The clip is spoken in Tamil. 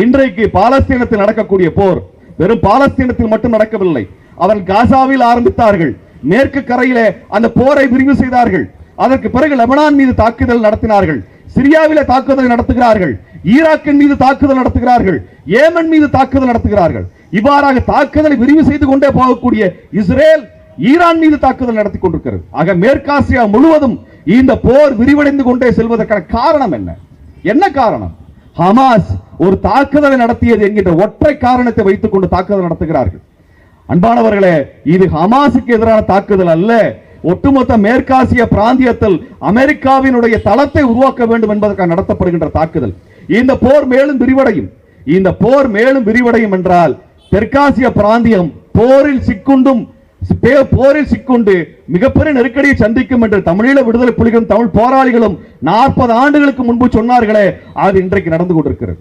இன்றைக்கு பாலஸ்தீனத்தில் நடக்கக்கூடிய போர் வெறும் பாலஸ்தீனத்தில் மட்டும் நடக்கவில்லை. அவர்கள் காசாவில் ஆரம்பித்தார்கள், மேற்கு கரையிலே அந்த போரை விரிவு செய்தார்கள். அதற்கு பிறகு லெபனான் மீது தாக்குதல் நடத்தினார்கள், சிரியாவிலே தாக்குதல் நடத்துகிறார்கள், ஈராக்கின் மீது தாக்குதல் நடத்துகிறார்கள், ஏமன் மீது தாக்குதல் நடத்துகிறார்கள். இவ்வாறாக தாக்குதலை விரிவு செய்து கொண்டே போகக்கூடிய இஸ்ரேல் ஈரான் மீது தாக்குதல் நடத்தி கொண்டிருக்கிறது. ஆக மேற்காசியா முழுவதும் இந்த போர் விரிவடைந்து கொண்டே செல்வதற்கான காரணம் என்ன? என்ன காரணம்? ஹமாஸ் ஒரு தாக்குதலை நடத்தியது என்கின்ற ஒற்றை காரணத்தை வைத்துக் கொண்டு தாக்குதல் நடத்துகிறார்கள். அன்பானவர்களே, இது ஹமாஸுக்கு எதிரான தாக்குதல் அல்ல, ஒட்டுமொத்த மேற்காசிய பிராந்தியத்தில் அமெரிக்காவினுடைய தளத்தை உருவாக்க வேண்டும் என்பதற்காக நடத்தப்படுகின்ற தாக்குதல். இந்த போர் மேலும் விரிவடையும். இந்த போர் மேலும் விரிவடையும் என்றால் தெற்காசிய பிராந்தியம் போரில் சிக்குண்டு மிகப்பெரிய நெருக்கடியை சந்திக்கும் என்று தமிழீழ விடுதலை புலிகளும் தமிழ் போராளிகளும் 40 ஆண்டுகளுக்கு முன்பு சொன்னார்களே, அது இன்றைக்கு நடந்து கொண்டிருக்கிறது.